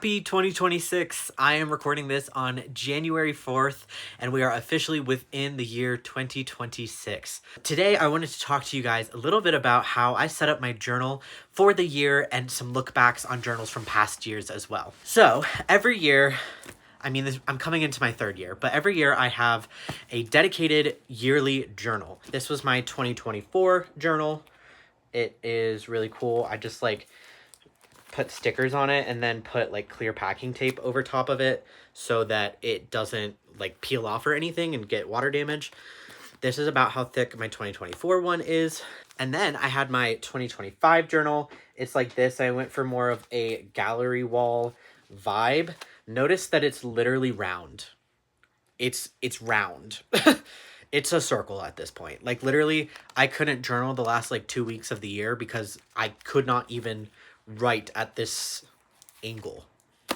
Happy 2026. I am recording this on January 4th, and we are officially within the year 2026. Today, I wanted to talk to you guys a little bit about how I set up my journal for the year and some look backs on journals from past years as well. So, every year, I'm coming into my third year, but every year I have a dedicated yearly journal. This was my 2024 journal. It is really cool. I just put stickers on it and then put clear packing tape over top of it so that it doesn't peel off or anything and get water damage. This is about how thick my 2024 one is. And then I had my 2025 journal. It's like this. I went for more of a gallery wall vibe. Notice that it's literally round. It's round. It's a circle at this point. Literally, I couldn't journal the last 2 weeks of the year because I could not even write at this angle.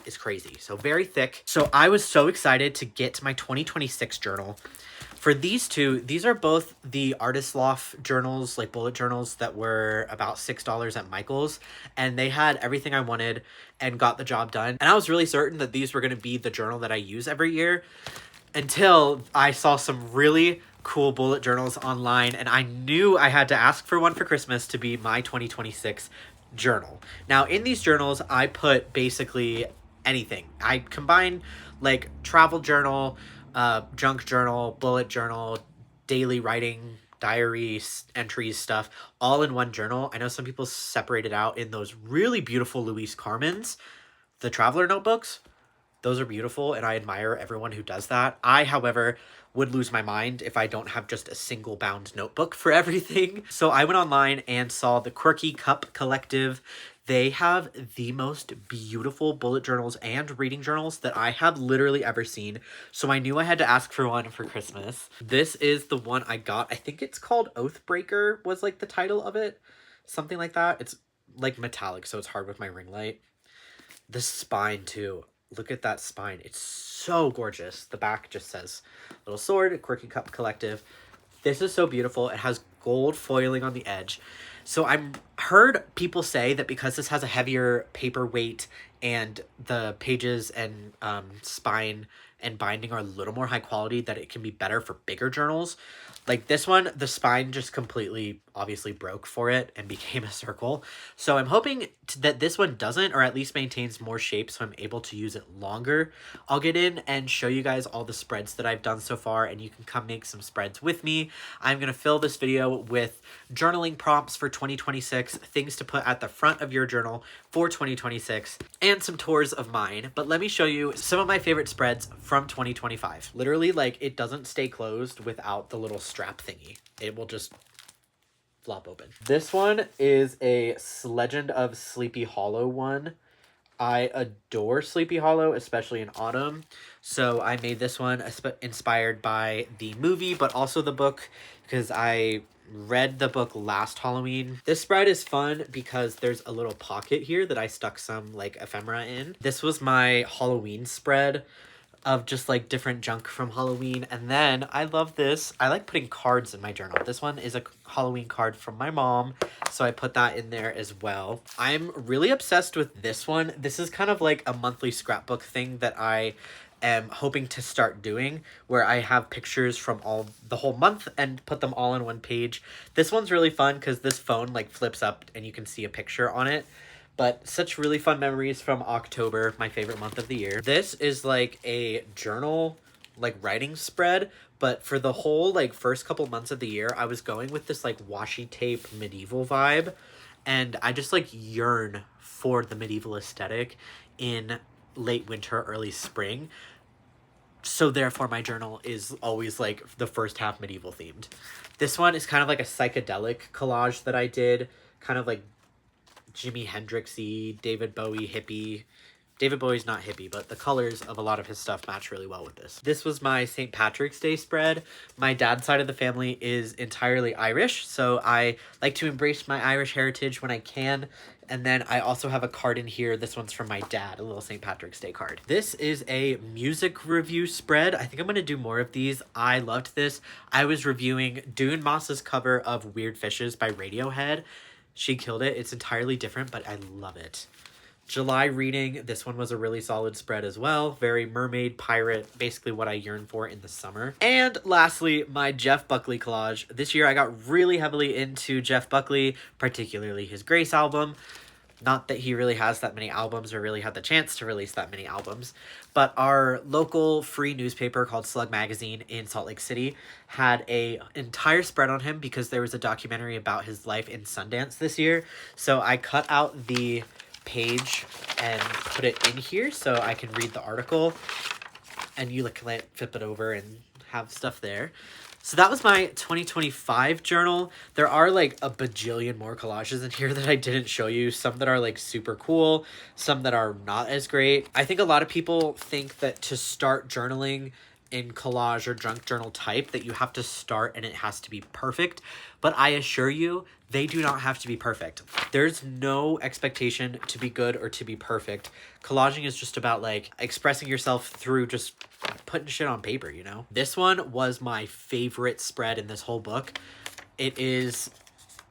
It's crazy. So very thick. So I was so excited to get my 2026 journal. For these two, these are both the Artist Loft journals, bullet journals that were about $6 at Michael's. And they had everything I wanted and got the job done. And I was really certain that these were going to be the journal that I use every year until I saw some really cool bullet journals online. And I knew I had to ask for one for Christmas to be my 2026 journal. Now, in these journals, I put basically anything. I combine travel journal, junk journal, bullet journal, daily writing, diaries, entries, stuff, all in one journal. I know some people separate it out in those really beautiful Louise Carmans, the traveler notebooks. Those are beautiful, and I admire everyone who does that. I, however, would lose my mind if I don't have just a single bound notebook for everything. So I went online and saw the Quirky Cup Collective. They have the most beautiful bullet journals and reading journals that I have literally ever seen. So I knew I had to ask for one for Christmas. This is the one I got. I think it's called Oathbreaker was the title of it. Something like that. It's metallic, so it's hard with my ring light. The spine too. Look at that spine. It's so gorgeous. The back just says little sword, Quirky Cup Collective. This is so beautiful. It has gold foiling on the edge. So I've heard people say that because this has a heavier paper weight and the pages and spine and binding are a little more high quality, that it can be better for bigger journals. This one, the spine just completely obviously broke for it and became a circle. So I'm hoping that this one doesn't, or at least maintains more shape so I'm able to use it longer. I'll get in and show you guys all the spreads that I've done so far, and you can come make some spreads with me. I'm going to fill this video with journaling prompts for 2026, things to put at the front of your journal for 2026, and some tours of mine. But let me show you some of my favorite spreads from 2025. Literally, it doesn't stay closed without the little strap thingy. It will just flop open. This one is a Legend of Sleepy Hollow one. I adore Sleepy Hollow, especially in autumn. So I made this one inspired by the movie, but also the book, because I read the book last Halloween. This spread is fun because there's a little pocket here that I stuck some ephemera in. This was my Halloween spread of just different junk from Halloween. And then I love this. I like putting cards in my journal. This one is a Halloween card from my mom, so I put that in there as well. I'm really obsessed with this one. This is kind of a monthly scrapbook thing that I am hoping to start doing, where I have pictures from the whole month and put them all on one page. This one's really fun because this phone flips up and you can see a picture on it. But such really fun memories from October, my favorite month of the year. This is a journal, writing spread. But for the whole first couple months of the year, I was going with this washi tape medieval vibe. And I just yearn for the medieval aesthetic in late winter, early spring. So therefore my journal is always the first half medieval themed. This one is kind of a psychedelic collage that I did. Kind of Jimi Hendrix-y, David Bowie hippie. David Bowie's not hippie, but the colors of a lot of his stuff match really well with this. This was my St. Patrick's Day spread. My dad's side of the family is entirely Irish, so I like to embrace my Irish heritage when I can. And then I also have a card in here. This one's from my dad, a little St. Patrick's Day card. This is a music review spread. I think I'm going to do more of these. I loved this. I was reviewing Dune Moss's cover of Weird Fishes by Radiohead. She killed it. It's entirely different, but I love it. July reading, this one was a really solid spread as well. Very mermaid, pirate, basically what I yearn for in the summer. And lastly, my Jeff Buckley collage. This year I got really heavily into Jeff Buckley, particularly his Grace album. Not that he really has that many albums or really had the chance to release that many albums, but our local free newspaper called Slug Magazine in Salt Lake City had a entire spread on him because there was a documentary about his life in Sundance this year. So I cut out the page and put it in here so I can read the article, and you can flip it over and have stuff there. So that was my 2025 journal. There are like a bajillion more collages in here that I didn't show you. Some that are like super cool, some that are not as great. I think a lot of people think that to start journaling in collage or junk journal type that you have to start and it has to be perfect. But I assure you, they do not have to be perfect. There's no expectation to be good or to be perfect. Collaging is just about like expressing yourself through just putting shit on paper, you know? This one was my favorite spread in this whole book. It is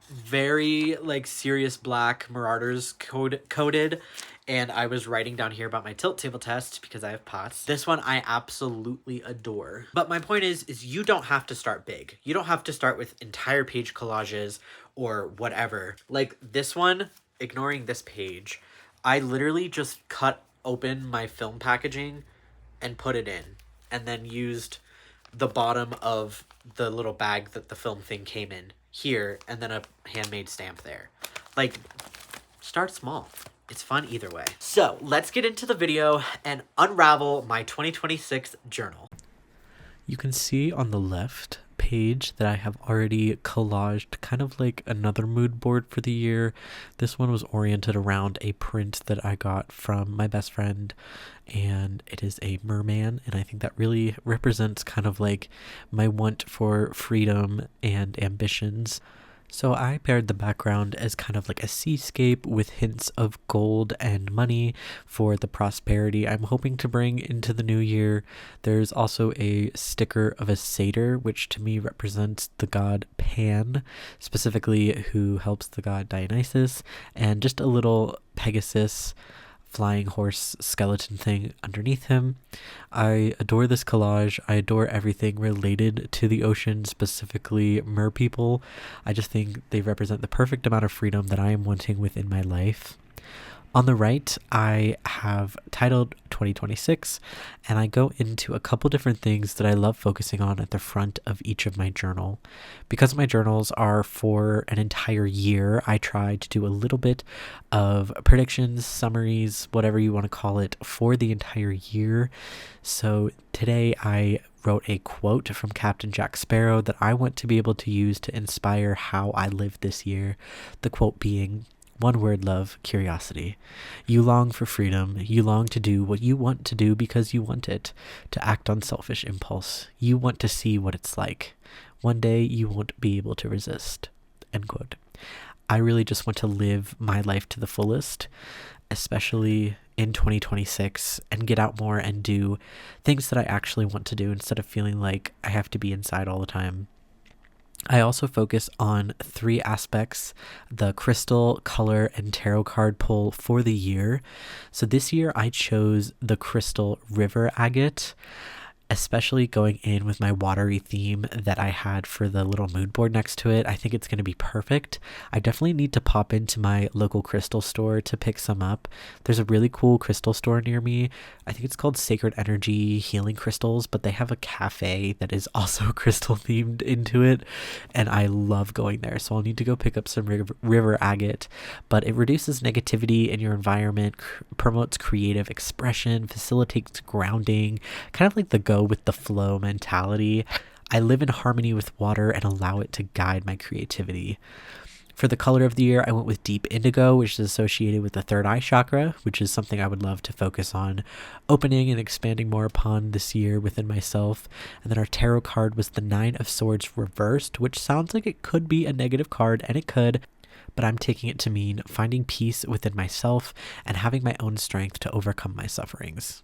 very like serious black Marauders coded, and I was writing down here about my tilt table test because I have POTS. This one I absolutely adore. But my point is you don't have to start big. You don't have to start with entire page collages or whatever. Like this one, ignoring this page, I literally just cut open my film packaging and put it in, and then used the bottom of the little bag that the film thing came in here, and then a handmade stamp there. Like, start small. It's fun either way. So let's get into the video and unravel my 2026 journal. You can see on the left page that I have already collaged kind of like another mood board for the year. This one was oriented around a print that I got from my best friend, and it is a merman, and I think that really represents kind of like my want for freedom and ambitions. So I paired the background as kind of like a seascape with hints of gold and money for the prosperity I'm hoping to bring into the new year. There's also a sticker of a satyr, which to me represents the god Pan, specifically who helps the god Dionysus, and just a little Pegasus flying horse skeleton thing underneath him. I adore this collage. I adore everything related to the ocean, specifically mer people. I just think they represent the perfect amount of freedom that I am wanting within my life. On the right, I have titled 2026, and I go into a couple different things that I love focusing on at the front of each of my journal. Because my journals are for an entire year, I try to do a little bit of predictions, summaries, whatever you want to call it, for the entire year. So today I wrote a quote from Captain Jack Sparrow that I want to be able to use to inspire how I live this year. The quote being, one word, love, curiosity. You long for freedom. You long to do what you want to do because you want it, to act on selfish impulse. You want to see what it's like. One day you won't be able to resist. End quote. I really just want to live my life to the fullest, especially in 2026, and get out more and do things that I actually want to do instead of feeling like I have to be inside all the time. I also focus on 3 aspects: the crystal, color, and tarot card pull for the year. So this year I chose the crystal river agate, especially going in with my watery theme that I had for the little mood board next to it. I think it's going to be perfect. I definitely need to pop into my local crystal store to pick some up. There's a really cool crystal store near me. I think it's called Sacred Energy Healing Crystals, but they have a cafe that is also crystal themed into it, and I love going there. So I'll need to go pick up some river agate, but it reduces negativity in your environment, promotes creative expression, facilitates grounding, kind of like the go with the flow mentality. I live in harmony with water and allow it to guide my creativity. For the color of the year, I went with deep indigo, which is associated with the third eye chakra, which is something I would love to focus on opening and expanding more upon this year within myself. And then our tarot card was the 9 of Swords reversed, which sounds like it could be a negative card, and it could, but I'm taking it to mean finding peace within myself and having my own strength to overcome my sufferings.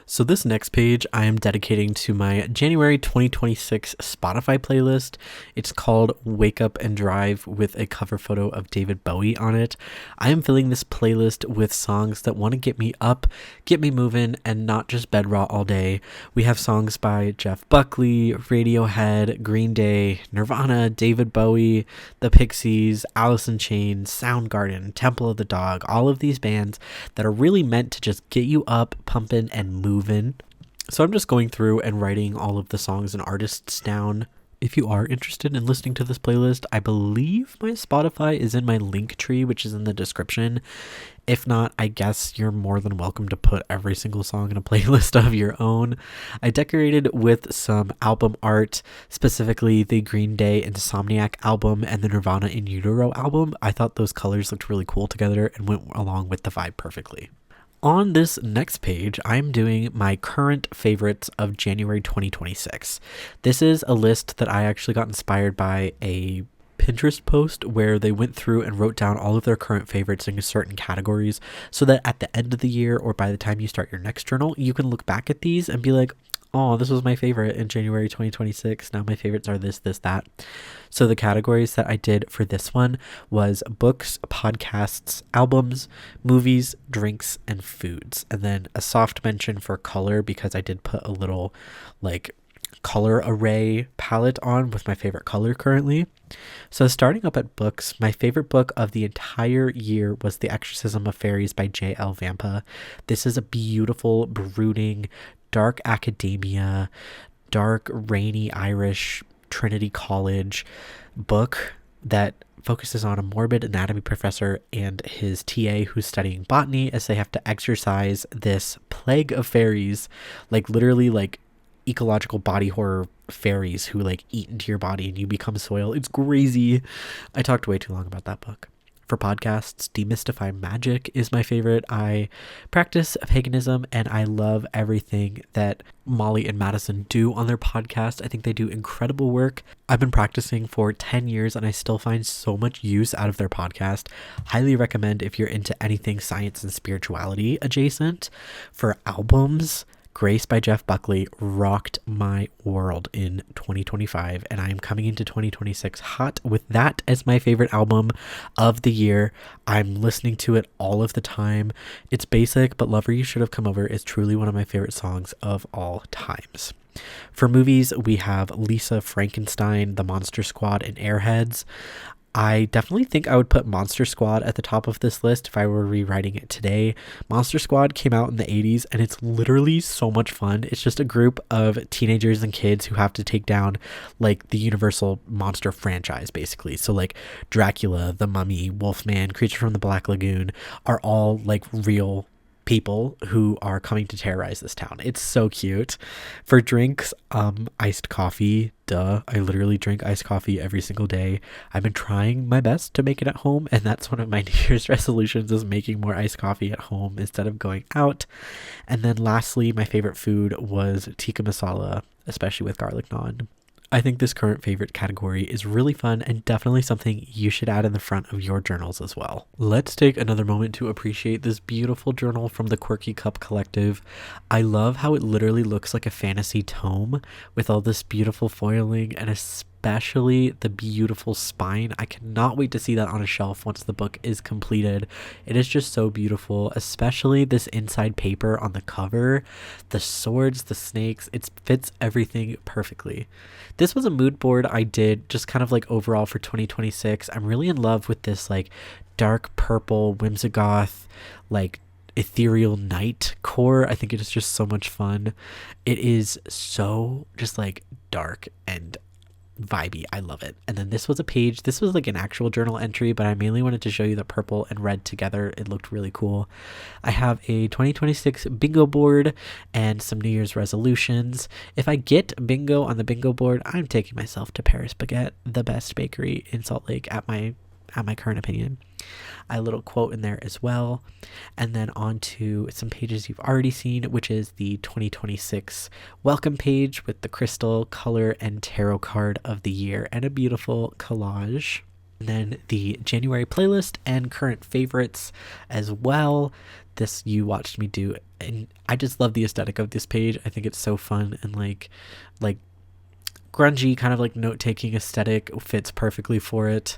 So this next page I am dedicating to my January 2026 Spotify playlist. It's called Wake Up and Drive with a cover photo of David Bowie on it. I am filling this playlist with songs that want to get me up, get me moving, and not just bed rot all day. We have songs by Jeff Buckley, Radiohead, Green Day, Nirvana, David Bowie, The Pixies, Alice in Chains, Soundgarden, Temple of the Dog, all of these bands that are really meant to just get you up, pumping, and moving. So I'm just going through and writing all of the songs and artists down. If you are interested in listening to this playlist, I believe my Spotify is in my link tree, which is in the description. If not, I guess you're more than welcome to put every single song in a playlist of your own. I decorated with some album art, specifically the Green Day Insomniac album and the Nirvana In Utero album. I thought those colors looked really cool together and went along with the vibe perfectly. On this next page, I'm doing my current favorites of January 2026. This is a list that I actually got inspired by a Pinterest post where they went through and wrote down all of their current favorites in certain categories so that at the end of the year or by the time you start your next journal, you can look back at these and be like, oh, this was my favorite in January 2026. Now my favorites are this, that. So the categories that I did for this one was books, podcasts, albums, movies, drinks, and foods. And then a soft mention for color because I did put a little color array palette on with my favorite color currently. So starting up at books, my favorite book of the entire year was The Exorcism of Fairies by J.L. Vampa. This is a beautiful, brooding, dark academia, dark, rainy Irish Trinity College book that focuses on a morbid anatomy professor and his TA who's studying botany as they have to exorcise this plague of fairies, literally ecological body horror fairies who eat into your body and you become soil. It's crazy. I talked way too long about that book. For podcasts, Demystify Magic is my favorite. I practice paganism and I love everything that Molly and Madison do on their podcast. I think they do incredible work. I've been practicing for 10 years and I still find so much use out of their podcast. Highly recommend if you're into anything science and spirituality adjacent. For albums, Grace by Jeff Buckley rocked my world in 2025, and I am coming into 2026 hot with that as my favorite album of the year. I'm listening to it all of the time. It's basic, but Lover You Should Have Come Over is truly one of my favorite songs of all times. For movies, we have Lisa Frankenstein, The Monster Squad, and Airheads. I definitely think I would put Monster Squad at the top of this list if I were rewriting it today. Monster Squad came out in the 80s and it's literally so much fun. It's just a group of teenagers and kids who have to take down the Universal monster franchise basically. So Dracula, The Mummy, Wolfman, Creature from the Black Lagoon are all real people who are coming to terrorize this town. It's so cute. For drinks, iced coffee. Duh. I literally drink iced coffee every single day. I've been trying my best to make it at home, and that's one of my New Year's resolutions is making more iced coffee at home instead of going out. And then lastly, my favorite food was tikka masala, especially with garlic naan. I think this current favorite category is really fun and definitely something you should add in the front of your journals as well. Let's take another moment to appreciate this beautiful journal from the Quirky Cup Collective. I love how it literally looks like a fantasy tome with all this beautiful foiling and especially the beautiful spine. I cannot wait to see that on a shelf once the book is completed. It is just so beautiful, especially this inside paper on the cover. The swords, the snakes, it fits everything perfectly. This was a mood board I did just kind of overall for 2026. I'm really in love with this dark purple Whimsigoth ethereal night core. I think it is just so much fun. It is so just dark and vibey. I love it. And then this was a page. This was an actual journal entry, but I mainly wanted to show you the purple and red together. It looked really cool. I have a 2026 bingo board and some New Year's resolutions. If I get bingo on the bingo board, I'm taking myself to Paris Baguette, the best bakery in Salt Lake at my current opinion. A little quote in there as well. And then on to some pages you've already seen, which is the 2026 welcome page with the crystal, color, and tarot card of the year and a beautiful collage. And then the January playlist and current favorites as well. This you watched me do, and I just love the aesthetic of this page. I think it's so fun and like grungy kind of like note-taking aesthetic fits perfectly for it.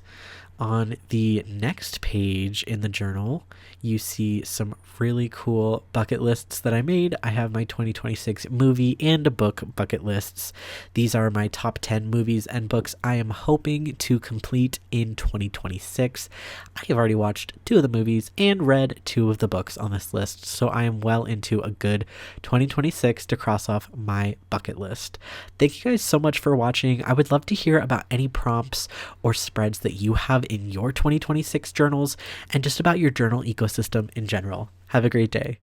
On the next page in the journal, you see some really cool bucket lists that I made. I have my 2026 movie and book bucket lists. These are my top 10 movies and books I am hoping to complete in 2026. I have already watched 2 of the movies and read 2 of the books on this list, so I am well into a good 2026 to cross off my bucket list. Thank you guys so much for watching. I would love to hear about any prompts or spreads that you have in your 2026 journals and just about your journal ecosystem in general. Have a great day.